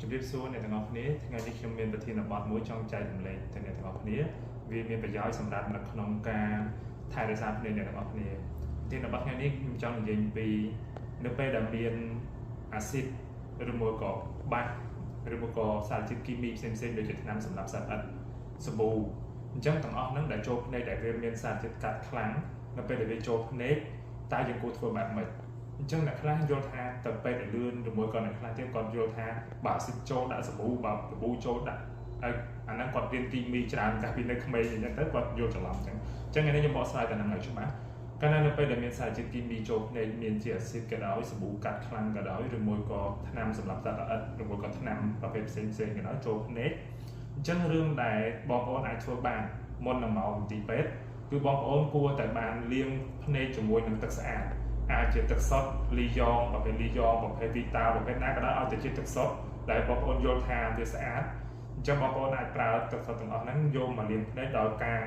ជំរាបសួរអ្នកទាំងអស់គ្នាថ្ងៃនេះខ្ញុំមានប្រធានបទមួយចង់ចែករំលែកទៅអ្នកទាំងអស់គ្នាវាមានប្រយោជន៍សម្រាប់នៅក្នុងការថែរក្សាភ្នែកអ្នកទាំងអស់គ្នាប្រធានបទថ្ងៃនេះខ្ញុំចង់និយាយពីនៅពេលដែលមានអាស៊ីតឬមួយក៏បាសឬមួយក៏សារជាតិគីមីផ្សេងៗដូចជាថ្នាំសម្រាប់សត្វល្អិតសាប៊ូអញ្ចឹងទាំងអស់ហ្នឹងដែលចូលភ្នែកដែលវាមានសារជាតិកាត់ខ្លាំងនៅពេលដែលវាចូលភ្នែកតើយើងគួរធ្វើបែបម៉េចអញ្ចឹងអ្នកខ្លះយល់ថាទៅពេទ្យលឿនឬមួយក៏អ្នកខ្លះទៀតគាត់យល់ថាបើអាស៊ីតចូលដាក់សាប៊ូបើសាប៊ូចូលដាក់អាហ្នឹងគាត់រៀនគីមីច្រើនកាលពីនៅក្មេងអញ្ចឹងទៅគាត់យល់ច្រឡំអញ្ចឹងថ្ងៃនេះខ្ញុំបកស្រាយតែហ្នឹងឲ្យច្បាស់កាលណានៅពេលដែលមានសារជាតិគីមីចូលភ្នែកមានជាអាស៊ីតក៏ដោយសាប៊ូកាត់ខ្លាំងក៏ដោយឬមួយក៏ថ្នាំសម្រាប់សត្វល្អិតឬមួយក៏ថ្នាំប្រភេទផ្សេងៗក៏ដោយចូលភ្នែកអញ្ចឹងរឿងដែលបងប្អូនអាចធ្វើបានមុននឹងមកមន្ទីរពេទ្យគឺបងប្អូនគួរតែបានលាងភ្នែកជាមួយនឹងទឹកស្អាតអាចជាទឹកសុទ្ធលីយ៉ងប្រភេទលីយ៉ងប្រភេទវីតាប្រភេទណាក៏ដោយឲ្យតែជាទឹកសុទ្ធដែលបងប្អូនយល់ថាវាស្អាតអញ្ចឹងបងប្អូនអាចប្រើទឹកសុទ្ធទាំងអស់ហ្នឹងយកមកលាងភ្នែកដោយការ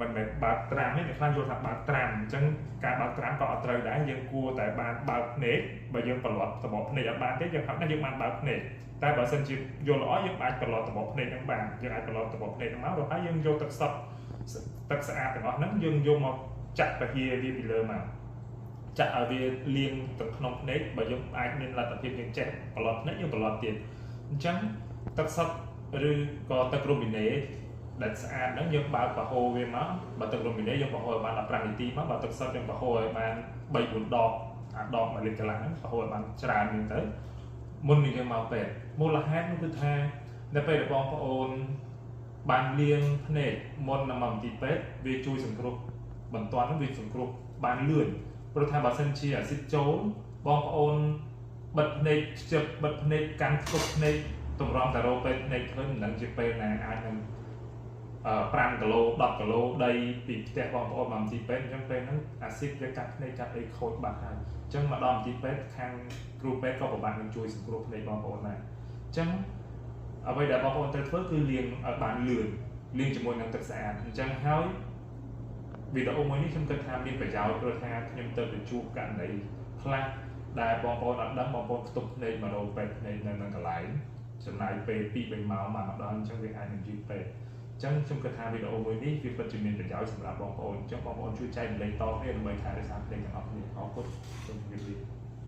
មិនមែនបើកត្រាំទេអ្នកខ្លះយល់ថាបើកត្រាំអញ្ចឹងការបើកត្រាំក៏អត់ត្រូវដែរយើងគួរតែបានបើកភ្នែកបើយើងប្រឡត់ត្បកភ្នែកអត់បានទេយើងហៅថាយើងបានបើកភ្នែកតែបើសិនជាយល់ល្អយើងអាចប្រឡត់ត្បកភ្នែកហ្នឹងបានយើងអាចប្រឡត់ត្បកភ្នែកហ្នឹងមកrồiហើយយើងយកទឹកសុទ្ធទឹកស្អាតទាំងអស់ហ្នឹងយើងយកមកចាក់ពហិវាពីលើមកចាក់ឲ្យវាលាងទៅក្នុងភ្នែកបើយើងអាចមានលទ្ធភាពយើងចេះប្រឡត់ភ្នែកយើងប្រឡត់ទៀតអញ្ចឹងទឹកសុទ្ធឬក៏ទឹករ៉ូមីណេដែលស្អាតហ្នឹងយើងបើកប្រហូរវាមកបើទឹករ៉ូមីណេយើងប្រហូរឲ្យបាន15នាទីមកបើទឹកសុទ្ធយើងប្រហូរឲ្យបាន3-4ដងអាដង1លីត្រកន្លះហ្នឹងប្រហូរឲ្យបានច្រើនហ្នឹងទៅមុននឹងយើងមកពេទ្យមូលហេតុនោះគឺថានៅពេលដែលបងប្អូនបានលាងភ្នែកមុននឹងមកមន្ទីរពេទ្យវាជួយសង្គ្រោះបន្ទាន់វាសង្គ្រោះបានលឿនព្រោះថាបើសិនជាអាស៊ីតចូលបងប្អូនបិទភ្នែកខ្ជិបបិទភ្នែកកាន់ស្គប់ភ្នែកតម្រង់តារោពេទ្យភ្នែកឃើញមិនដឹងជាពេលណាអាចនឹង5គីឡូ10គីឡូដីពីផ្ទះបងប្អូនមកមន្ទីរពេទ្យអញ្ចឹងពេលហ្នឹងអាស៊ីតវាកាត់ភ្នែកកាត់អីខូចបាត់ហើយអញ្ចឹងមកដល់មន្ទីរពេទ្យខាងគ្រូពេទ្យក៏ពិបាកនឹងជួយសង្គ្រោះភ្នែកបងប្អូនដែរអញ្ចឹងអ្វីដែលបងប្អូនត្រូវធ្វើគឺលាងឲ្យបានលឿនលាងជាមួយនឹងទឹកស្អាតអញ្ចឹងហើយវីដេអូមួយនេះខ្ញុំគិតថាមានប្រយោជន៍ព្រោះថាខ្ញុំទៅជួបករណីខ្លះដែលបងប្អូនអត់ដឹងបងប្អូនផ្ទុកភ្នែកមករោពេទ្យភ្នែកនៅនឹងកន្លែងចំណាយពេល2-3ម៉ោងមកដល់អញ្ចឹងវាអាចនឹងយឺតពេកអញ្ចឹងខ្ញុំគិតថាវីដេអូមួយនេះវាពិតជាមានប្រយោជន៍សម្រាប់បងប្អូនអញ្ចឹងបងប្អូនជួយចែករំលែកតគ្នាដើម្បីថែរក្សាភ្នែកទាំងអស់គ្នាអរគុណសូមជម្រាបលា